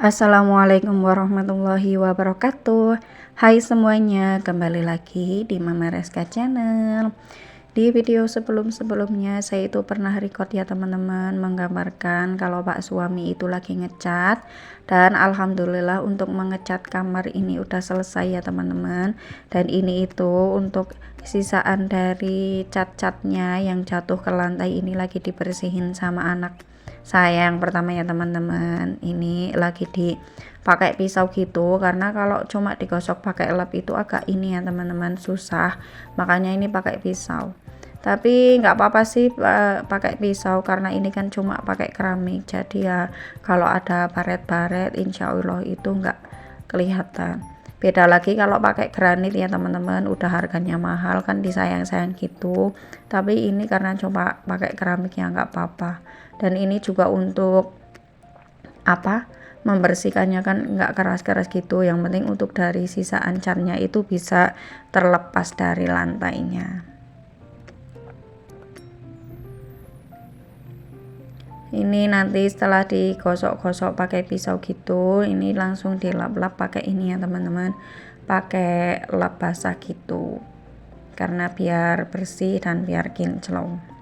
Assalamualaikum warahmatullahi wabarakatuh. Hai semuanya, kembali lagi di Mama Reska Channel. Di video sebelumnya saya itu pernah record ya teman-teman, menggambarkan kalau Pak suami itu lagi ngecat, dan alhamdulillah untuk mengecat kamar ini udah selesai ya teman-teman. Dan ini itu untuk sisaan dari cat-catnya yang jatuh ke lantai, ini lagi dibersihin sama anak saya yang pertama ya teman-teman. Ini lagi dipakai pisau gitu, karena kalau cuma digosok pakai lap itu agak ini ya teman-teman, susah, makanya ini pakai pisau. Tapi nggak apa-apa sih pakai pisau, karena ini kan cuma pakai keramik, jadi ya kalau ada baret-baret insya Allah itu nggak kelihatan. Beda lagi kalau pakai granit ya teman-teman, udah harganya mahal kan, disayang-sayang gitu. Tapi ini karena coba pakai keramik ya nggak apa-apa. Dan ini juga untuk membersihkannya kan nggak keras-keras gitu, yang penting untuk dari sisaan catnya itu bisa terlepas dari lantainya. Ini nanti setelah digosok-gosok pakai pisau gitu, ini langsung dilap-lap pakai ini ya teman-teman, pakai lap basah gitu, karena biar bersih dan biar kinclong.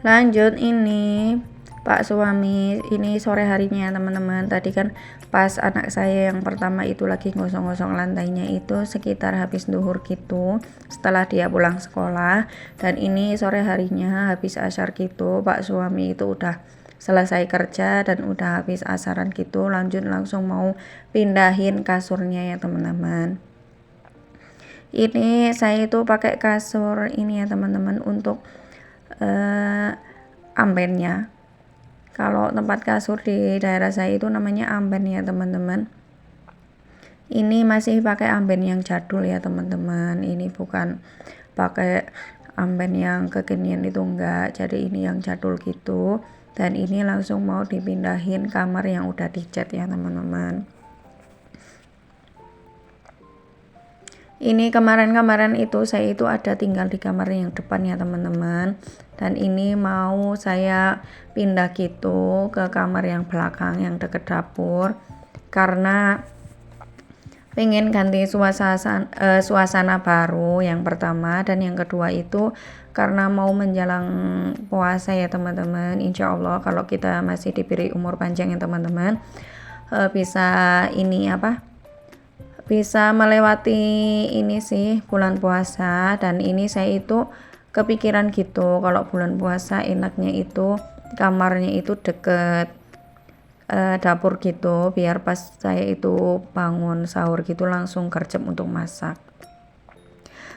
Lanjut, ini Pak suami ini sore harinya teman-teman. Tadi kan pas anak saya yang pertama itu lagi gosong-gosong lantainya itu sekitar habis duhur gitu, setelah dia pulang sekolah. Dan ini sore harinya habis asar gitu, Pak suami itu udah selesai kerja dan udah habis asaran gitu, lanjut langsung mau pindahin kasurnya ya teman-teman. Ini saya itu pakai kasur ini ya teman-teman, untuk ambennya. Kalau tempat kasur di daerah saya itu namanya amben ya teman-teman. Ini masih pakai amben yang jadul ya teman-teman, ini bukan pakai amben yang kekinian itu enggak, jadi ini yang jadul gitu. Dan ini langsung mau dipindahin kamar yang udah dicat ya teman-teman. Ini kemarin itu saya itu ada tinggal di kamar yang depan ya teman-teman, dan ini mau saya pindah gitu ke kamar yang belakang yang deket dapur, karena pengen ganti suasana baru yang pertama, dan yang kedua itu karena mau menjelang puasa ya teman-teman. Insya Allah kalau kita masih diberi umur panjang ya teman-teman, bisa ini bisa melewati ini sih bulan puasa. Dan ini saya itu kepikiran gitu, kalau bulan puasa enaknya itu kamarnya itu deket dapur gitu, biar pas saya itu bangun sahur gitu langsung gercep untuk masak.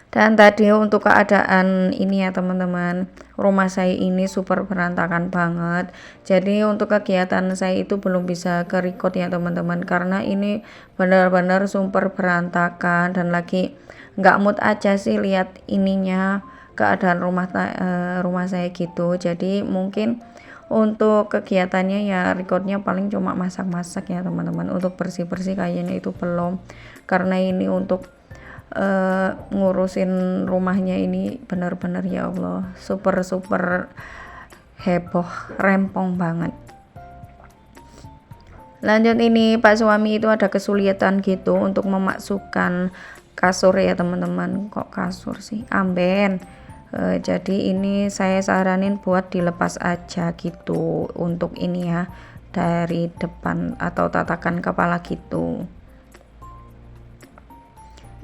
Dan tadi untuk keadaan ini ya teman-teman, rumah saya ini super berantakan banget, jadi untuk kegiatan saya itu belum bisa ke record ya teman-teman, karena ini benar-benar super berantakan dan lagi nggak mood aja sih lihat ininya, keadaan rumah saya gitu. Jadi mungkin untuk kegiatannya ya recordnya paling cuma masak-masak ya teman-teman, untuk bersih-bersih kayaknya itu belum, karena ini untuk ngurusin rumahnya ini benar-benar ya Allah super heboh, rempong banget. Lanjut, ini Pak suami itu ada kesulitan gitu untuk memasukkan kasur ya teman-teman, kok kasur sih, amben. Jadi ini saya saranin buat dilepas aja gitu, untuk ini ya dari depan atau tatakan kepala gitu.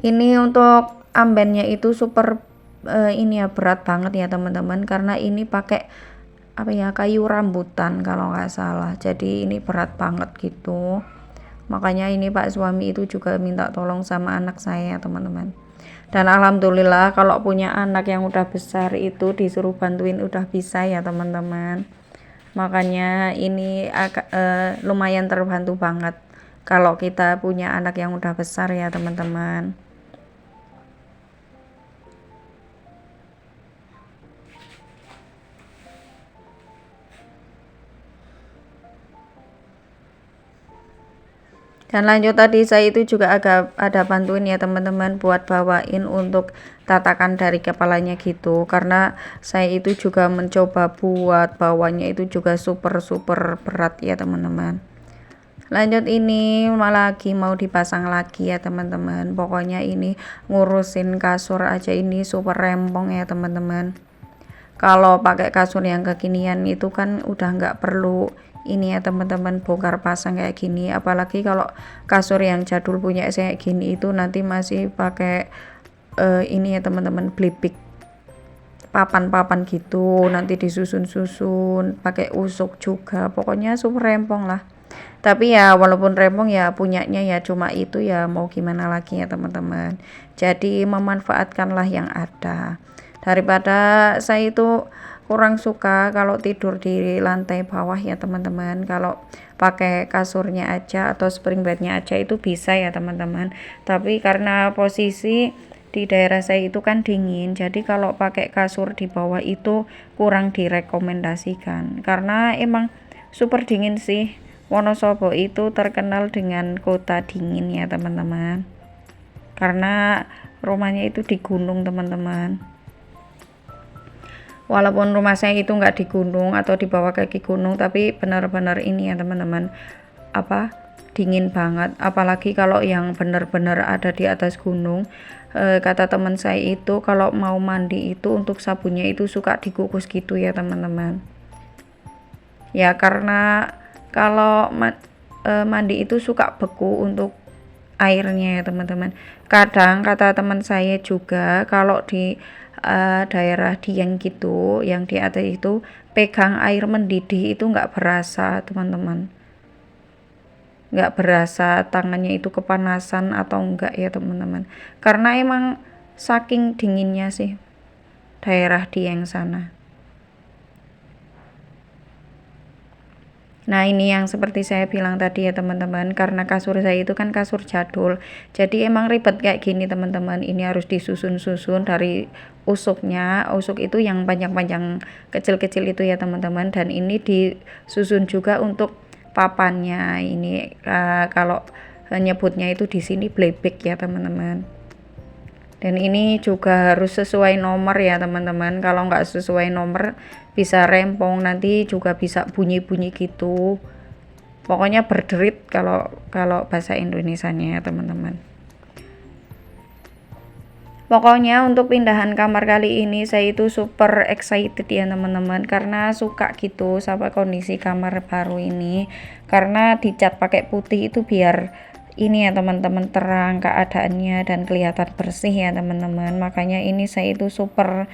Ini untuk ambennya itu super ini ya berat banget ya teman-teman, karena ini pakai kayu rambutan kalau nggak salah, jadi ini berat banget gitu. Makanya ini Pak suami itu juga minta tolong sama anak saya teman-teman. Dan alhamdulillah kalau punya anak yang udah besar itu disuruh bantuin udah bisa ya teman-teman. Makanya ini agak lumayan terbantu banget kalau kita punya anak yang udah besar ya teman-teman. Dan lanjut tadi saya itu juga agak ada bantuin ya teman-teman buat bawain untuk tatakan dari kepalanya gitu, karena saya itu juga mencoba buat bawanya itu juga super berat ya teman-teman. Lanjut ini lagi mau dipasang lagi ya teman-teman. Pokoknya ini ngurusin kasur aja ini super rempong ya teman-teman. Kalau pakai kasur yang kekinian itu kan udah nggak perlu ini ya teman-teman, bongkar pasang kayak gini. Apalagi kalau kasur yang jadul punya saya kayak gini itu nanti masih pakai ini ya teman-teman, blipik papan-papan gitu, nanti disusun-susun pakai usuk juga, pokoknya super rempong lah. Tapi ya walaupun rempong ya punyanya ya cuma itu, ya mau gimana lagi ya teman-teman. Jadi memanfaatkanlah yang ada, daripada saya itu kurang suka kalau tidur di lantai bawah ya teman-teman. Kalau pakai kasurnya aja atau spring bednya aja itu bisa ya teman-teman, tapi karena posisi di daerah saya itu kan dingin, jadi kalau pakai kasur di bawah itu kurang direkomendasikan, karena emang super dingin sih. Wonosobo itu terkenal dengan kota dingin ya teman-teman, karena rumahnya itu di gunung teman-teman. Walaupun rumah saya itu nggak di gunung atau di bawah kaki gunung, tapi benar-benar ini ya teman-teman, dingin banget. Apalagi kalau yang benar-benar ada di atas gunung. Kata teman saya itu kalau mau mandi itu untuk sabunnya itu suka dikukus gitu ya teman-teman. Ya karena kalau mandi itu suka beku untuk airnya ya teman-teman. Kadang kata teman saya juga kalau di daerah Dieng gitu yang di atas itu pegang air mendidih itu nggak berasa teman-teman, nggak berasa tangannya itu kepanasan atau enggak ya teman-teman, karena emang saking dinginnya sih daerah Dieng sana. Nah ini yang seperti saya bilang tadi ya teman-teman, karena kasur saya itu kan kasur jadul, jadi emang ribet kayak gini teman-teman. Ini harus disusun-susun dari usuknya, usuk itu yang panjang-panjang kecil-kecil itu ya teman-teman, dan ini disusun juga untuk papannya. Ini kalau nyebutnya itu di sini blebek ya teman-teman. Dan ini juga harus sesuai nomor ya teman-teman, kalau nggak sesuai nomor bisa rempong, nanti juga bisa bunyi-bunyi gitu, pokoknya berderit kalau bahasa Indonesianya ya teman-teman. Pokoknya untuk pindahan kamar kali ini saya itu super excited ya teman-teman, karena suka gitu sama kondisi kamar baru ini, karena dicat pakai putih itu biar ini ya teman-teman, terang keadaannya dan kelihatan bersih ya teman-teman. Makanya ini saya itu super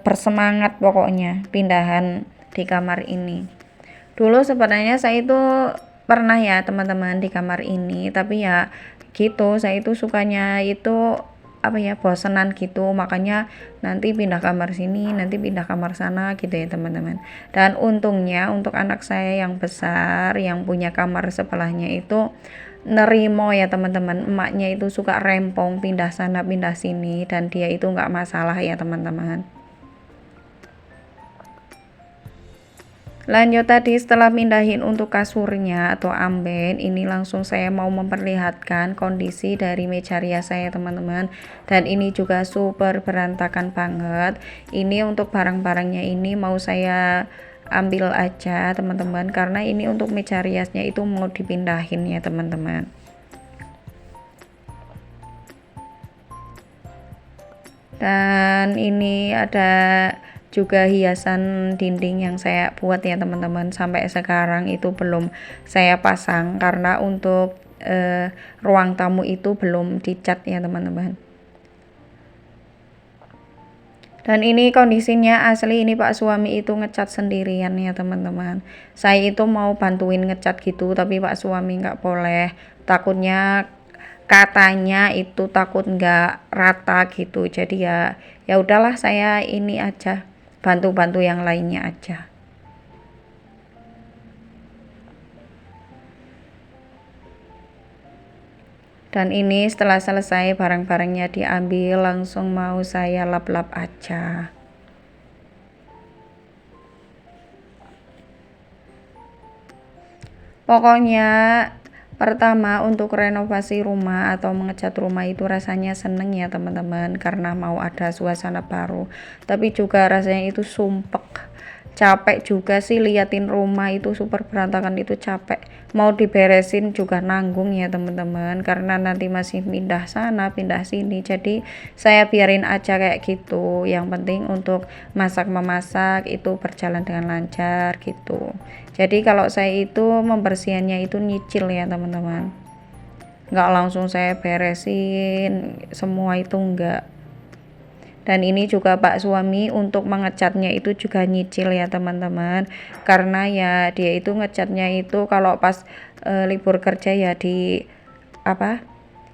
bersemangat pokoknya pindahan di kamar ini. Dulu sebenarnya saya itu pernah ya teman-teman di kamar ini, tapi ya gitu, saya itu sukanya itu bosenan gitu, makanya nanti pindah kamar sini, nanti pindah kamar sana gitu ya teman-teman. Dan untungnya untuk anak saya yang besar yang punya kamar sebelahnya itu nerimo ya teman-teman, emaknya itu suka rempong pindah sana pindah sini, dan dia itu nggak masalah ya teman-teman. Lanjut tadi setelah pindahin untuk kasurnya atau amben, ini langsung saya mau memperlihatkan kondisi dari meja rias saya teman-teman, dan ini juga super berantakan banget. Ini untuk barang-barangnya ini mau saya ambil aja teman-teman, karena ini untuk meja riasnya itu mau dipindahin ya teman-teman. Dan ini ada juga hiasan dinding yang saya buat ya teman-teman, sampai sekarang itu belum saya pasang karena untuk ruang tamu itu belum dicat ya teman-teman. Dan ini kondisinya asli, ini Pak suami itu ngecat sendirian ya teman-teman. Saya itu mau bantuin ngecat gitu, tapi Pak suami nggak boleh, takutnya katanya itu takut nggak rata gitu. Jadi ya udahlah, saya ini aja bantu-bantu yang lainnya aja. Dan ini setelah selesai barang-barangnya diambil, langsung mau saya lap-lap aja. Pokoknya Pertama, untuk renovasi rumah atau mengecat rumah itu rasanya seneng ya teman-teman, karena mau ada suasana baru. Tapi juga rasanya itu sumpek, capek juga sih liatin rumah itu super berantakan, itu capek. Mau diberesin juga nanggung ya teman-teman, karena nanti masih pindah sana pindah sini. Jadi saya biarin aja kayak gitu. Yang penting untuk masak memasak itu berjalan dengan lancar gitu. Jadi kalau saya itu membersihannya itu nyicil ya teman-teman, nggak langsung saya beresin semua itu enggak. Dan ini juga Pak suami untuk mengecatnya itu juga nyicil ya teman-teman, karena ya dia itu ngecatnya itu kalau pas libur kerja ya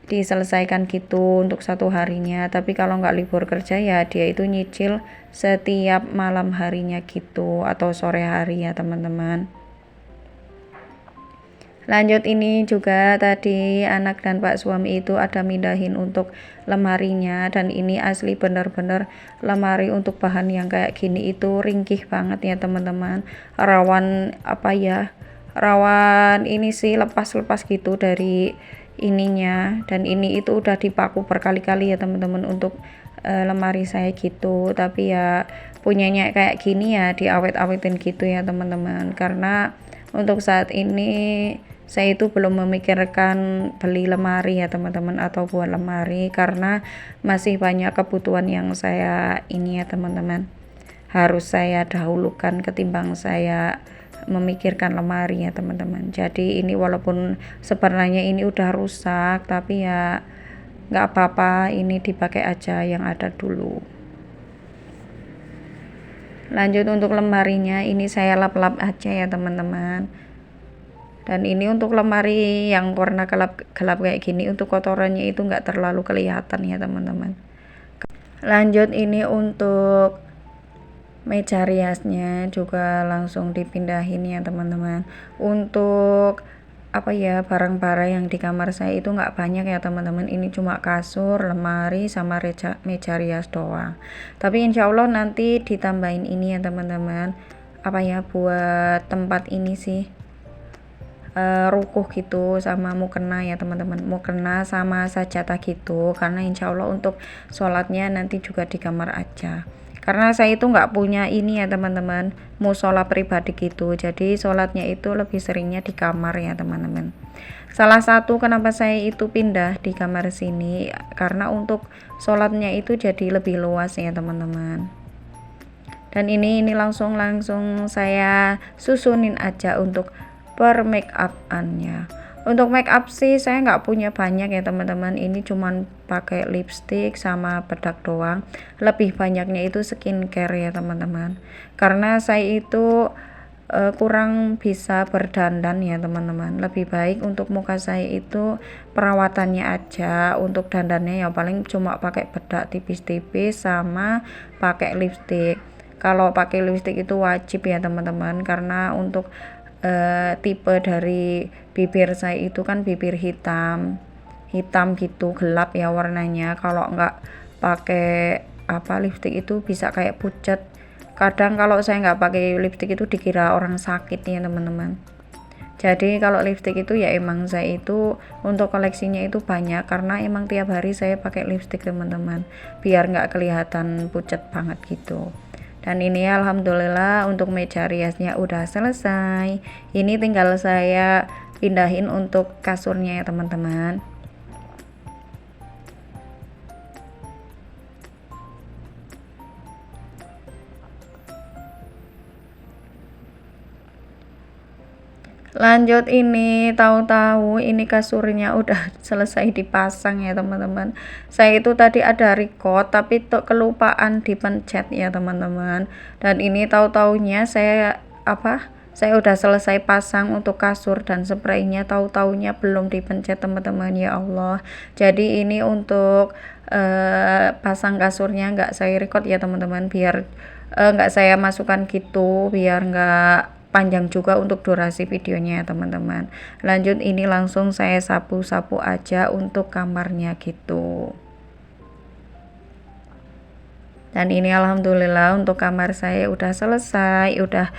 diselesaikan gitu untuk satu harinya. Tapi kalau nggak libur kerja ya dia itu nyicil setiap malam harinya gitu atau sore hari ya teman-teman. Lanjut, ini juga tadi anak dan Pak suami itu ada mindahin untuk lemarinya, dan ini asli bener-bener lemari untuk bahan yang kayak gini itu ringkih banget ya teman-teman, rawan rawan ini sih lepas-lepas gitu dari ininya. Dan ini itu udah dipaku berkali-kali ya teman-teman untuk lemari saya gitu. Tapi ya punyanya kayak gini ya diawet-awetin gitu ya teman-teman, karena untuk saat ini saya itu belum memikirkan beli lemari ya teman-teman atau buat lemari, karena masih banyak kebutuhan yang saya ini ya teman-teman, harus saya dahulukan ketimbang saya memikirkan lemari ya teman-teman. Jadi ini walaupun sebenarnya ini udah rusak, tapi ya nggak apa-apa, ini dipakai aja yang ada dulu. Lanjut, untuk lemarinya ini saya lap-lap aja ya teman-teman. Dan ini untuk lemari yang warna gelap kayak gini, untuk kotorannya itu nggak terlalu kelihatan ya teman-teman. Lanjut, ini untuk meja riasnya juga langsung dipindahin ya teman-teman. Untuk barang-barang yang di kamar saya itu nggak banyak ya teman-teman, ini cuma kasur, lemari, sama meja rias doang. Tapi insya Allah nanti ditambahin ini ya teman-teman, buat tempat ini sih, rukuh gitu sama mukena ya teman-teman, mukena sama sajadah gitu, karena insya Allah untuk sholatnya nanti juga di kamar aja, karena saya itu nggak punya ini ya teman-teman, musola pribadi gitu. Jadi sholatnya itu lebih seringnya di kamar ya teman-teman. Salah satu kenapa saya itu pindah di kamar sini, karena untuk sholatnya itu jadi lebih luas ya teman-teman. Dan ini langsung saya susunin aja untuk per make up-annya. Untuk make up sih saya nggak punya banyak ya teman-teman, ini cuman pakai lipstick sama bedak doang. Lebih banyaknya itu skincare ya teman-teman, karena saya itu kurang bisa berdandan ya teman-teman. Lebih baik untuk muka saya itu perawatannya aja, untuk dandannya ya paling cuma pakai bedak tipis-tipis sama pakai lipstick. Kalau pakai lipstick itu wajib ya teman-teman, karena untuk tipe dari bibir saya itu kan bibir hitam gitu, gelap ya warnanya. Kalau nggak pakai lipstick itu bisa kayak pucat. Kadang kalau saya nggak pakai lipstick itu dikira orang sakit ya teman-teman. Jadi kalau lipstick itu ya emang saya itu untuk koleksinya itu banyak, karena emang tiap hari saya pakai lipstick teman-teman, biar nggak kelihatan pucat banget gitu. Dan ini alhamdulillah untuk meja riasnya udah selesai. Ini tinggal saya pindahin untuk kasurnya ya teman-teman. Lanjut, ini tahu-tahu ini kasurnya udah selesai dipasang ya teman-teman. Saya itu tadi ada record tapi kelupaan dipencet ya teman-teman. Dan ini tahu-taunya saya udah selesai pasang untuk kasur dan spraynya, tahu-taunya belum dipencet teman-teman, ya Allah. Jadi ini untuk pasang kasurnya nggak saya record ya teman-teman, biar nggak saya masukkan gitu, biar nggak panjang juga untuk durasi videonya ya teman-teman. Lanjut, ini langsung saya sapu-sapu aja untuk kamarnya gitu. Dan ini alhamdulillah untuk kamar saya udah selesai, udah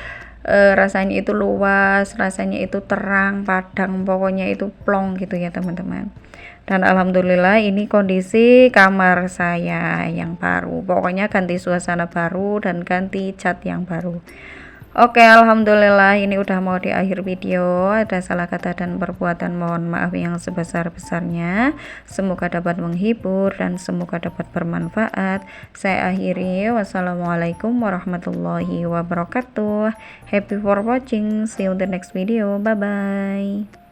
rasanya itu luas, rasanya itu terang, padang, pokoknya itu plong gitu ya teman-teman. Dan alhamdulillah ini kondisi kamar saya yang baru, pokoknya ganti suasana baru dan ganti cat yang baru. Oke, alhamdulillah ini udah mau di akhir video. Ada salah kata dan perbuatan mohon maaf yang sebesar-besarnya. Semoga dapat menghibur dan semoga dapat bermanfaat. Saya akhiri. Wassalamualaikum warahmatullahi wabarakatuh. Happy for watching. See you in the next video. Bye bye.